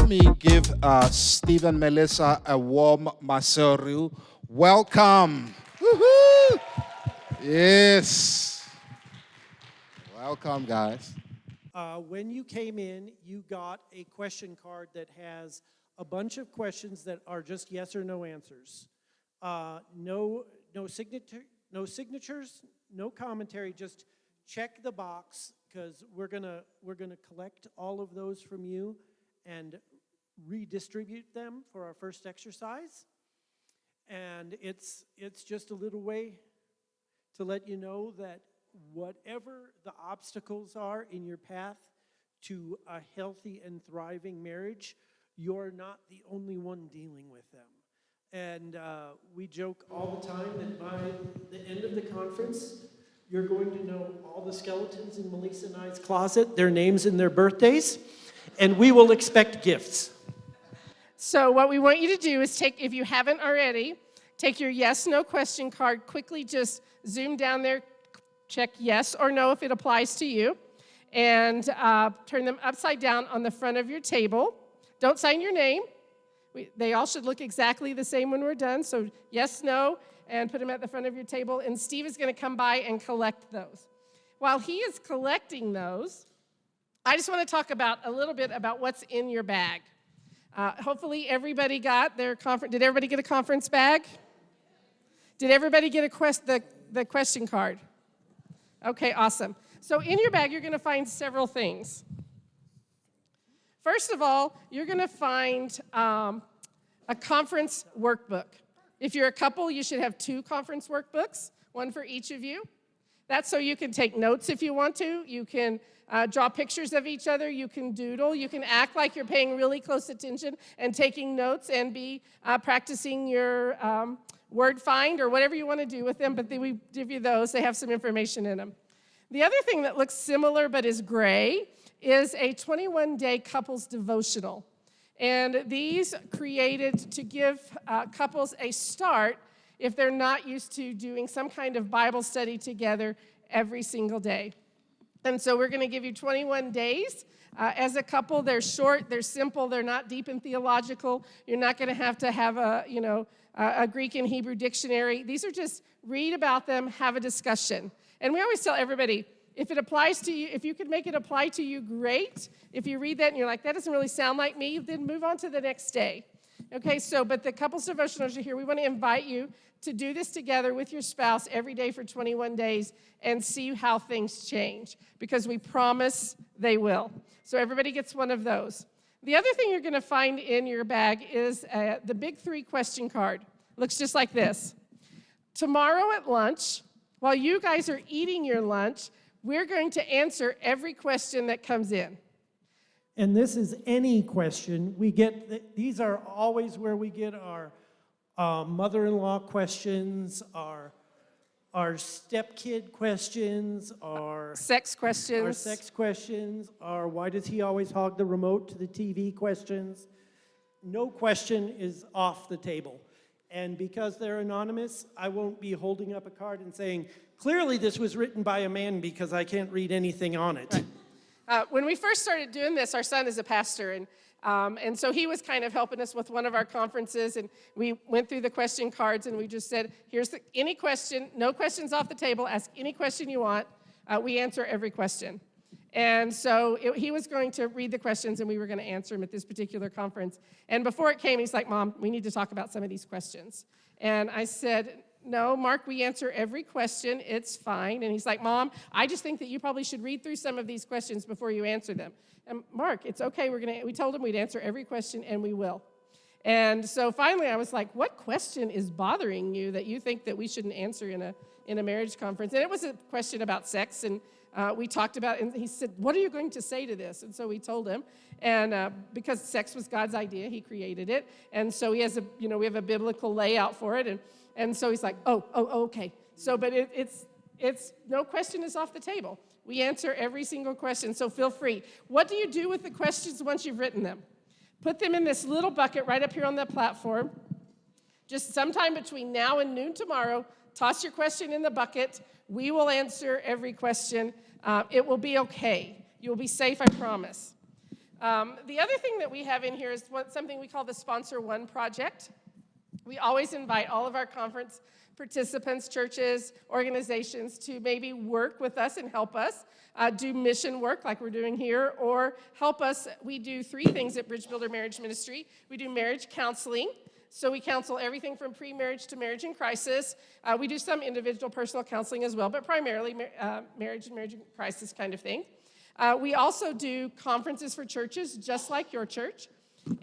me give Steve and Melissa a warm Maseru. Welcome. Woohoo! Yes. Welcome, guys. When you came in, you got a question card that has a bunch of questions that are just yes or no answers. No signatures, no commentary. Just check the box because we're gonna collect all of those from you and redistribute them for our first exercise. And it's just a little way to let you know that whatever the obstacles are in your path to a healthy and thriving marriage, you're not the only one dealing with them. And we joke all the time that by the end of the conference, you're going to know all the skeletons in Melissa and I's closet, their names and their birthdays, and we will expect gifts. So what we want you to do is if you haven't already, take your yes/no question card, quickly just zoom down there, check yes or no if it applies to you, and turn them upside down on the front of your table. Don't sign your name. They all should look exactly the same when we're done, so yes, no, and put them at the front of your table, and Steve is going to come by and collect those. While he is collecting those, I just want to talk a little bit about what's in your bag. Hopefully everybody got their conference. Did everybody get a conference bag? Did everybody get the question card? Okay, awesome. So in your bag, you're going to find several things. First of all, you're going to find a conference workbook. If you're a couple, you should have 2 conference workbooks, one for each of you. That's so you can take notes if you want to. You can draw pictures of each other. You can doodle. You can act like you're paying really close attention and taking notes and be practicing your word find or whatever you want to do with them, but we give you those. They have some information in them. The other thing that looks similar but is gray is a 21-day couples devotional. And these created to give couples a start if they're not used to doing some kind of Bible study together every single day. And so we're going to give you 21 days. As a couple, they're short, they're simple, they're not deep and theological. You're not going to have a Greek and Hebrew dictionary. These are just read about them, have a discussion. And we always tell everybody, if it applies to you, if you could make it apply to you, great. If you read that and you're like, that doesn't really sound like me, then move on to the next day. Okay, but the couples devotionals are here. We want to invite you to do this together with your spouse every day for 21 days and see how things change, because we promise they will. So everybody gets one of those. The other thing you're going to find in your bag is the Big 3 question card. Looks just like this. Tomorrow at lunch, while you guys are eating your lunch, we're going to answer every question that comes in. And this is any question. These are always where we get our mother-in-law questions, our stepkid questions, our sex questions, our why does he always hog the remote to the TV questions. No question is off the table. And because they're anonymous, I won't be holding up a card and saying, clearly this was written by a man because I can't read anything on it. Right. When we first started doing this, our son is a pastor, and so he was kind of helping us with one of our conferences, and we went through the question cards, and we just said, here's any question, no questions off the table, ask any question you want. We answer every question. And so he was going to read the questions, and we were going to answer them at this particular conference. And before it came, he's like, Mom, we need to talk about some of these questions. And I said, no, Mark, we answer every question. It's fine. And he's like, Mom, I just think that you probably should read through some of these questions before you answer them. And Mark, it's okay. We told him we'd answer every question, and we will. And so finally, I was like, what question is bothering you that you think that we shouldn't answer in a marriage conference? And it was a question about sex, and we talked about it, and he said, what are you going to say to this? And so we told him, and because sex was God's idea, he created it, and so he has we have a biblical layout for it, and so he's like, oh, okay. So, but it's no question is off the table. We answer every single question, so feel free. What do you do with the questions once you've written them? Put them in this little bucket right up here on the platform. Just sometime between now and noon tomorrow, toss your question in the bucket. We will answer every question. It will be okay. You'll be safe, I promise. The other thing that we have in here is something we call the Sponsor One Project. We always invite all of our conference participants, churches, organizations to maybe work with us and help us do mission work like we're doing here, or help us. We do 3 things at Bridge Builder Marriage Ministry. We do marriage counseling. So we counsel everything from pre-marriage to marriage in crisis. We do some individual personal counseling as well, but primarily marriage and marriage in crisis kind of thing. We also do conferences for churches, just like your church.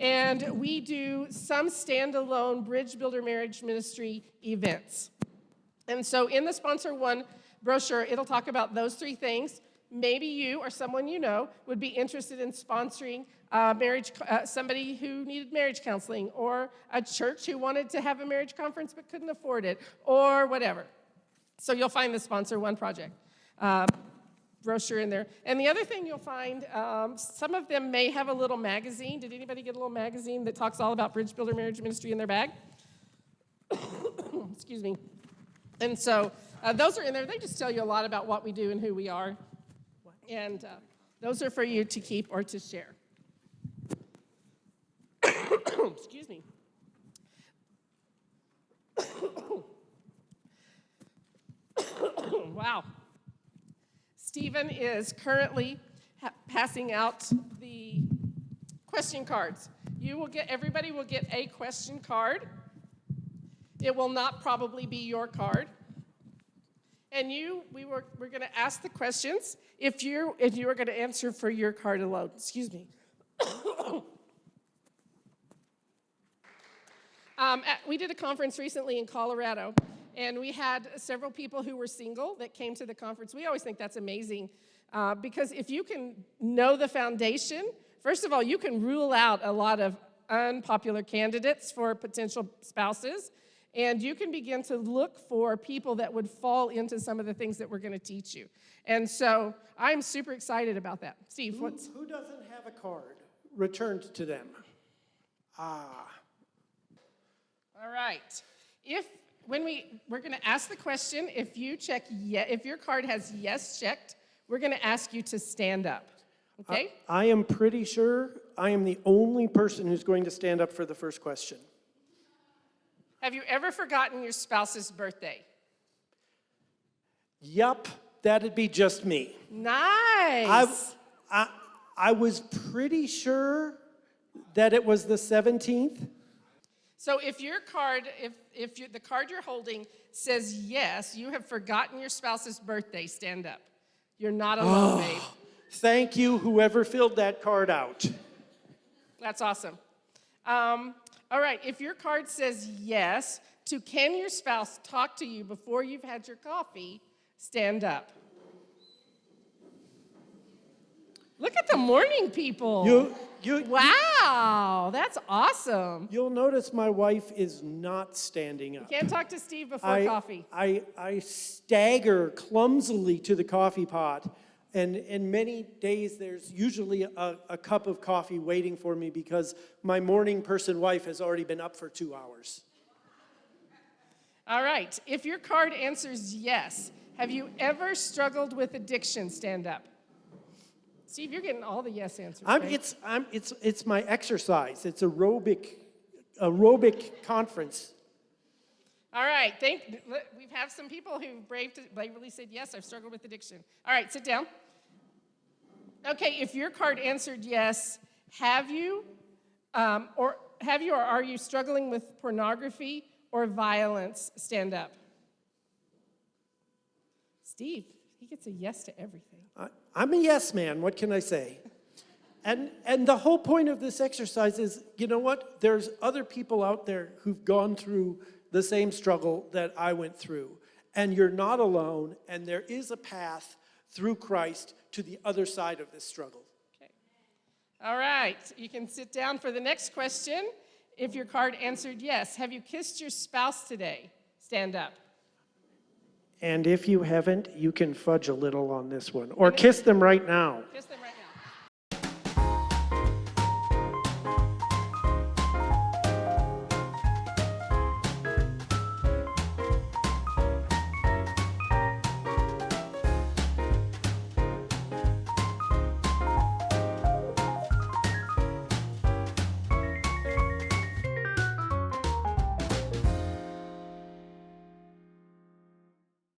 And we do some standalone Bridge Builder Marriage Ministry events. And so in the Sponsor One brochure, it'll talk about those 3 things. Maybe you or someone you know would be interested in sponsoring somebody who needed marriage counseling, or a church who wanted to have a marriage conference but couldn't afford it, or whatever. So you'll find the Sponsor One Project brochure in there. And the other thing you'll find, some of them may have a little magazine. Did anybody get a little magazine that talks all about Bridge Builder Marriage Ministry in their bag? Excuse me. And so those are in there. They just tell you a lot about what we do and who we are. And those are for you to keep or to share. Excuse me. Wow. Stephen is currently passing out the question cards. Everybody will get a question card. It will not probably be your card. And we're going to ask the questions if you are going to answer for your card alone. Excuse me. We did a conference recently in Colorado, and we had several people who were single that came to the conference. We always think that's amazing because if you can know the foundation, first of all, you can rule out a lot of unpopular candidates for potential spouses, and you can begin to look for people that would fall into some of the things that we're going to teach you. And so I'm super excited about that. Steve, Who doesn't have a card returned to them? All right. We're going to ask the question, if your card has yes checked, we're going to ask you to stand up. Okay? I am pretty sure I am the only person who's going to stand up for the first question. Have you ever forgotten your spouse's birthday? Yup, that'd be just me. Nice. I was pretty sure that it was the 17th. So if your card, the card you're holding says yes, you have forgotten your spouse's birthday, stand up. You're not alone, babe. Thank you, whoever filled that card out. That's awesome. All right, if your card says yes to can your spouse talk to you before you've had your coffee, stand up. Look at the morning people. Wow, that's awesome. You'll notice my wife is not standing up. You can't talk to Steve before coffee. I stagger clumsily to the coffee pot, and in many days there's usually a cup of coffee waiting for me because my morning person wife has already been up for 2 hours. All right, if your card answers yes, have you ever struggled with addiction? Stand up. Steve, you're getting all the yes answers. It's my exercise. It's aerobic conference. All right, we have some people who bravely said yes. I've struggled with addiction. All right, sit down. Okay, if your card answered yes, have you or are you struggling with pornography or violence? Stand up. Steve, he gets a yes to everything. I'm a yes man, what can I say? And the whole point of this exercise is, you know what? There's other people out there who've gone through the same struggle that I went through. And you're not alone, and there is a path through Christ to the other side of this struggle. Okay. All right, you can sit down for the next question. If your card answered yes, have you kissed your spouse today? Stand up. And if you haven't, you can fudge a little on this one. Or kiss them right now. Kiss them right now.